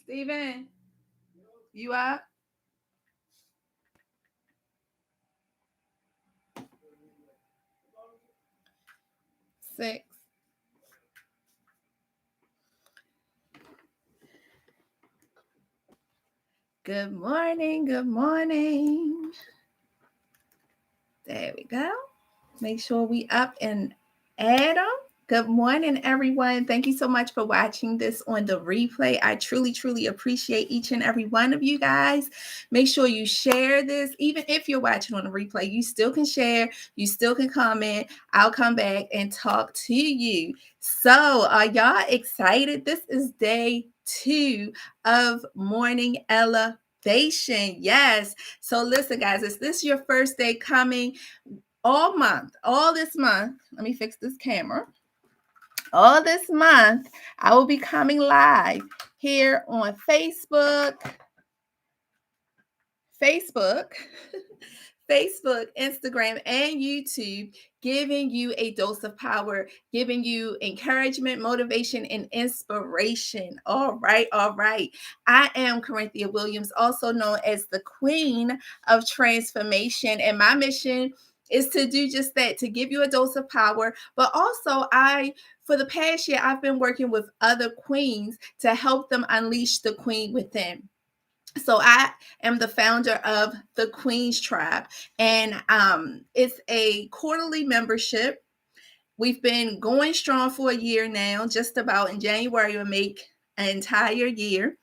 Steven, you up? 6. Good morning. Good morning. There we go. Make sure we up and add them. Good morning, everyone. Thank you so much for watching this on the replay. I truly, truly appreciate each and every one of you guys. Make sure you share this. Even if you're watching on the replay, you still can share. You still can comment. I'll come back and talk to you. So, are y'all excited? This is day 2 of Morning Elevation. Yes. So, listen, guys, is this your first day coming? All this month, let me fix this camera. All this month, I will be coming live here on Facebook, Instagram, and YouTube, giving you a dose of power, giving you encouragement, motivation, and inspiration. All right, all right. I am Corinthia Williams, also known as the Queen of Transformation, and my mission is to do just that, to give you a dose of power. But also, for the past year, I've been working with other queens to help them unleash the queen within. So I am the founder of the Queens Tribe, and it's a quarterly membership. We've been going strong for a year now. Just about in January, we'll make an entire year.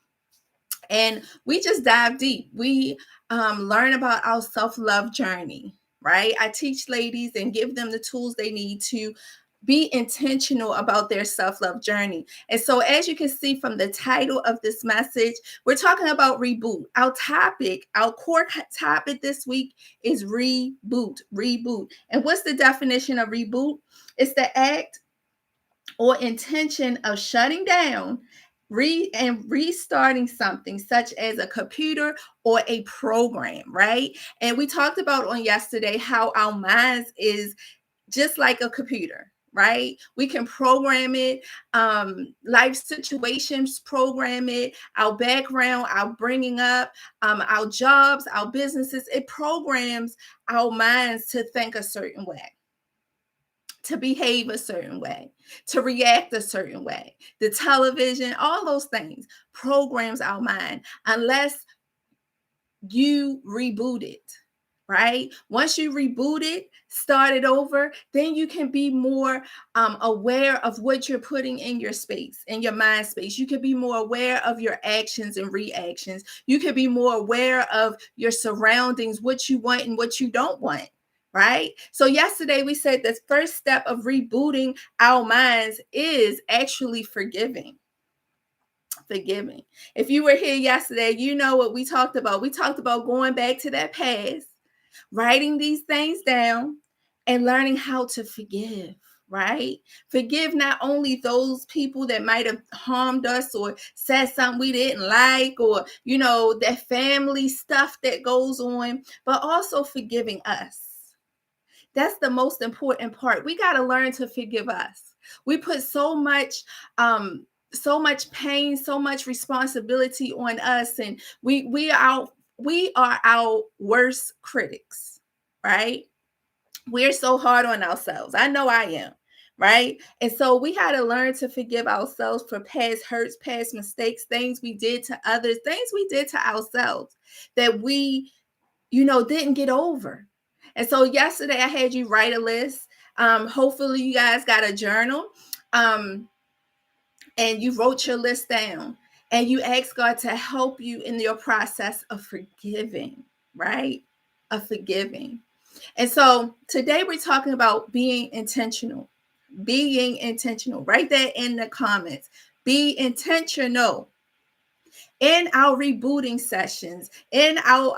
And we just dive deep. We learn about our self-love journey, right? I teach ladies and give them the tools they need to be intentional about their self-love journey. And so, as you can see from the title of this message, we're talking about reboot. Our core topic this week is reboot. And what's the definition of reboot? It's the act or intention of shutting down and restarting something, such as a computer or a program, right? And we talked about on yesterday how our minds is just like a computer, right? We can program it, life situations, program it, our background, our bringing up, our jobs, our businesses. It programs our minds to think a certain way, to behave a certain way, to react a certain way. The television, all those things programs our mind unless you reboot it, right? Once you reboot it, start it over, then you can be more aware of what you're putting in your space, in your mind space. You can be more aware of your actions and reactions. You can be more aware of your surroundings, what you want and what you don't want. Right? So yesterday we said the first step of rebooting our minds is actually forgiving. If you were here yesterday, you know what we talked about. We talked about going back to that past, writing these things down, and learning how to forgive, right? Forgive not only those people that might have harmed us or said something we didn't like, or, that family stuff that goes on, but also forgiving us. That's the most important part. We got to learn to forgive us. We put so much pain, so much responsibility on us, and we are our worst critics, right? We're so hard on ourselves. I know I am, right? And so we had to learn to forgive ourselves for past hurts, past mistakes, things we did to others, things we did to ourselves that we, didn't get over. And so yesterday I had you write a list. Hopefully you guys got a journal. And you wrote your list down and you asked God to help you in your process of forgiving, right? Of forgiving. And so today we're talking about being intentional. Being intentional. Write that in the comments. Be intentional in our rebooting sessions, in our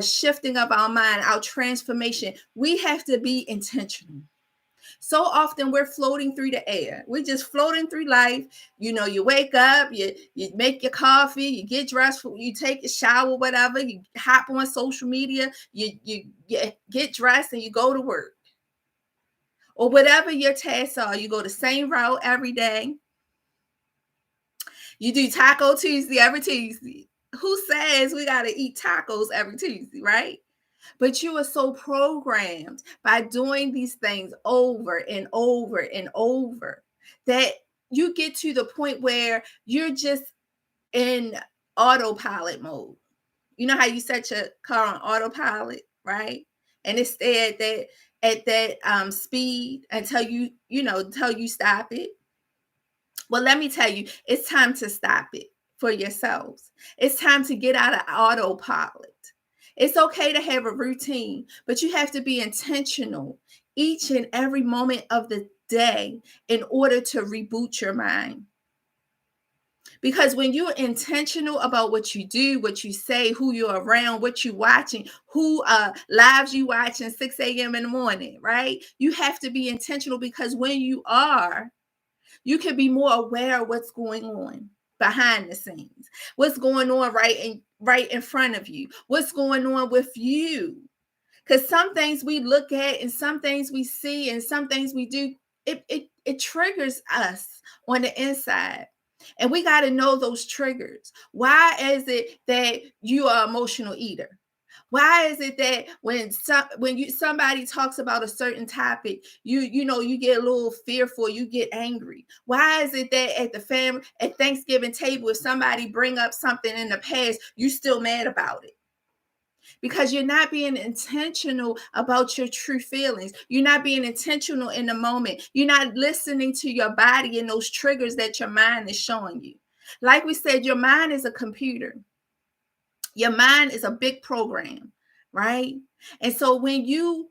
shifting of our mind, our transformation. We have to be intentional. So often we're floating through the air. We're just floating through life. You wake up, you make your coffee, you get dressed, you take a shower, whatever, you hop on social media, you get dressed and you go to work. Or whatever your tasks are, you go the same route every day. You do Taco Tuesday every Tuesday. Who says we got to eat tacos every Tuesday, right? But you are so programmed by doing these things over and over and over that you get to the point where you're just in autopilot mode. You know how you set your car on autopilot, right? And it stay at that speed until until you stop it. Well, let me tell you, it's time to stop it for yourselves. It's time to get out of autopilot. It's okay to have a routine, but you have to be intentional each and every moment of the day in order to reboot your mind. Because when you're intentional about what you do, what you say, who you're around, what you're watching, who lives you watching 6 a.m. in the morning, right? You have to be intentional, because when you are, you can be more aware of what's going on behind the scenes, what's going on right in front of you, what's going on with you. Because some things we look at and some things we see and some things we do, it triggers us on the inside. And we got to know those triggers. Why is it that you are an emotional eater? Why is it that when somebody talks about a certain topic, you get a little fearful, you get angry? Why is it that at Thanksgiving table, if somebody bring up something in the past, you still mad about it? Because you're not being intentional about your true feelings. You're not being intentional in the moment. You're not listening to your body and those triggers that your mind is showing you. Like we said, your mind is a computer. Your mind is a big program, right? And so when you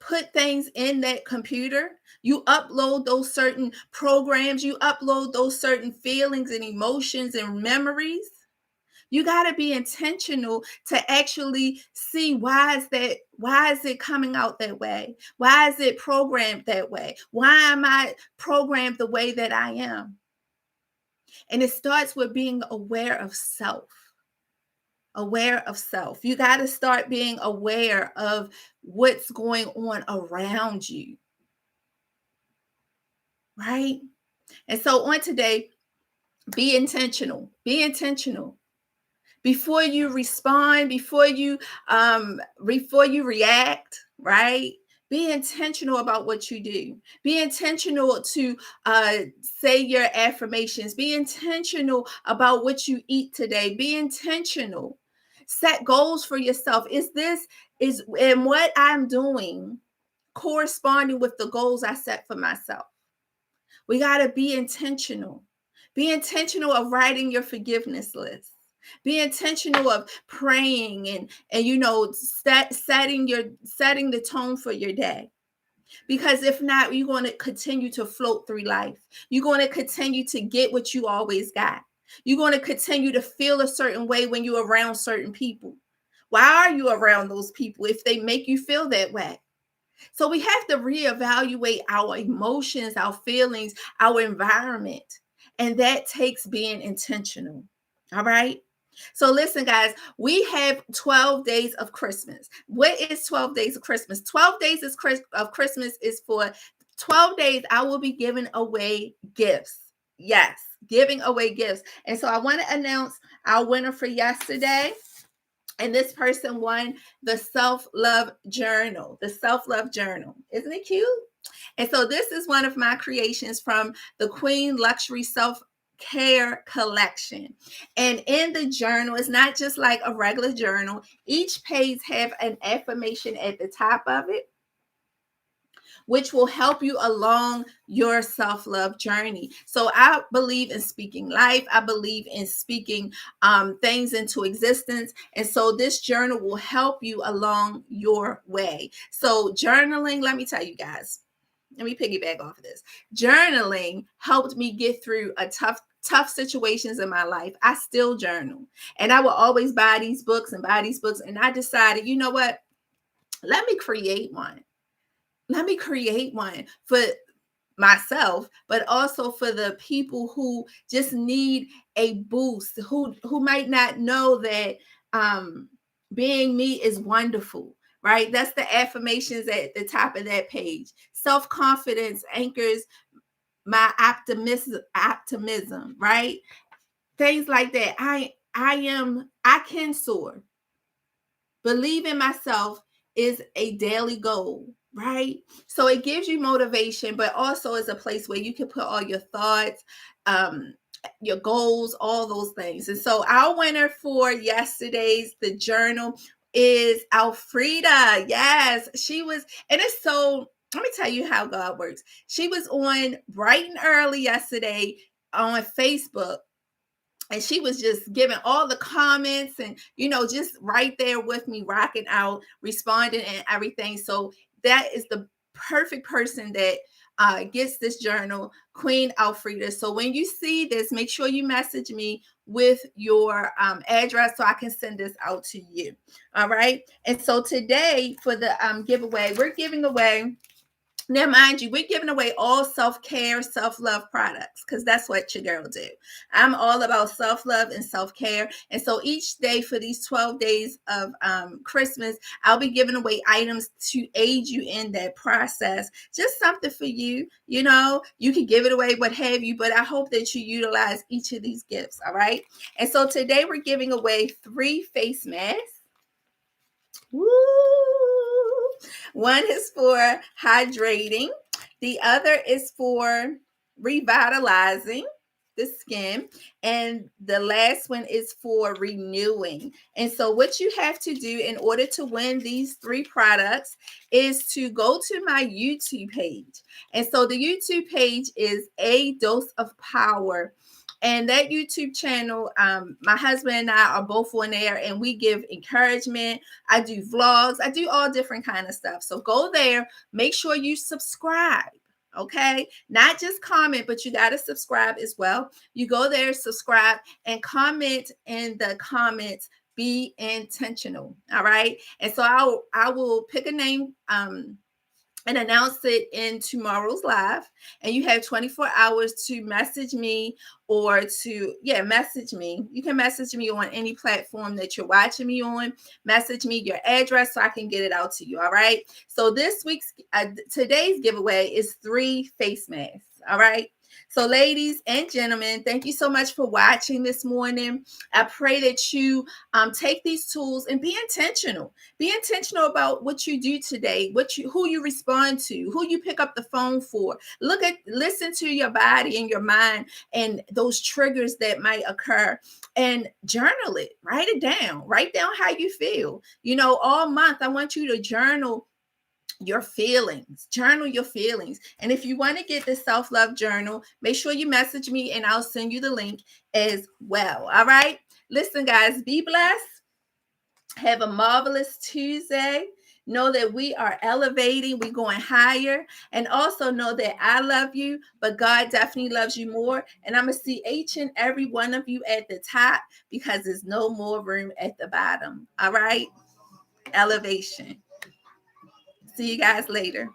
put things in that computer, you upload those certain programs, you upload those certain feelings and emotions and memories. You got to be intentional to actually see why is it coming out that way? Why is it programmed that way? Why am I programmed the way that I am? And it starts with being aware of self. Aware of self. You got to start being aware of what's going on around you. Right? And so on today, be intentional. Be intentional. Before you respond, before you react, right? Be intentional about what you do. Be intentional to say your affirmations. Be intentional about what you eat today. Be intentional. Set goals for yourself. And what I'm doing corresponding with the goals I set for myself? We got to be intentional. Be intentional of writing your forgiveness list. Be intentional of praying and setting the tone for your day. Because if not, you're going to continue to float through life. You're going to continue to get what you always got. You're going to continue to feel a certain way when you're around certain people. Why are you around those people if they make you feel that way? So we have to reevaluate our emotions, our feelings, our environment. And that takes being intentional. All right. So listen, guys, we have 12 days of Christmas. What is 12 days of Christmas? 12 days of Christmas is for 12 days I will be giving away gifts. Yes, giving away gifts. And so I want to announce our winner for yesterday. And this person won the self-love journal. The self-love journal. Isn't it cute? And so this is one of my creations from the Queen Luxury Self-Care Collection. And in the journal, it's not just like a regular journal. Each page have an affirmation at the top of it, which will help you along your self-love journey. So I believe in speaking life. I believe in speaking things into existence. And so this journal will help you along your way. So journaling, let me tell you guys, let me piggyback off of this. Journaling helped me get through a tough situations in my life. I still journal. And I will always buy these books. And I decided, you know what? Let me create one. Let me create one for myself, but also for the people who just need a boost, who might not know that being me is wonderful, right? That's the affirmations at the top of that page. Self-confidence anchors my optimism, right? things like that. I can soar. Believe in myself is a daily goal, right? So it gives you motivation, but also is a place where you can put all your thoughts, um, your goals, all those things. And so our winner for yesterday's the journal is Alfreda. Yes, she was, and it's so. Let me tell you how God works. She was on bright and early yesterday on Facebook, and she was just giving all the comments and just right there with me, rocking out, responding and everything. So that is the perfect person that gets this journal, Queen Alfreda. So when you see this, make sure you message me with your address so I can send this out to you. All right. And so today for the giveaway, we're giving away, now, mind you, we're giving away all self-care, self-love products because that's what your girl do. I'm all about self-love and self-care. And so each day for these 12 days of Christmas, I'll be giving away items to aid you in that process. Just something for you. You can give it away, what have you, but I hope that you utilize each of these gifts. All right. And so today we're giving away 3 face masks. Woo! One is for hydrating. The other is for revitalizing the skin. And the last one is for renewing. And so what you have to do in order to win these 3 products is to go to my YouTube page. And so the YouTube page is A Dose of Power. And that YouTube channel, my husband and I are both on there, and we give encouragement. I do vlogs. I do all different kind of stuff. So go there. Make sure you subscribe. Okay. Not just comment, but you got to subscribe as well. You go there, subscribe, and comment in the comments. Be intentional. All right. And so I will pick a name and announce it in tomorrow's live. And you have 24 hours to message me or message me. You can message me on any platform that you're watching me on. Message me your address so I can get it out to you. All right. So today's giveaway is 3 face masks. All right. So, ladies and gentlemen, thank you so much for watching this morning. I pray that you take these tools and be intentional. Be intentional about what you do today, who you respond to, who you pick up the phone for. Listen to your body and your mind and those triggers that might occur, and journal it. Write it down. Write down how you feel. All month, I want you to journal your feelings. Journal your feelings. And if you want to get the self-love journal, make sure you message me and I'll send you the link as well. All right. Listen, guys, be blessed. Have a marvelous Tuesday. Know that we are elevating, we're going higher, and also know that I love you, but God definitely loves you more. And I'm going to see each and every one of you at the top because there's no more room at the bottom. All right. Elevation. See you guys later.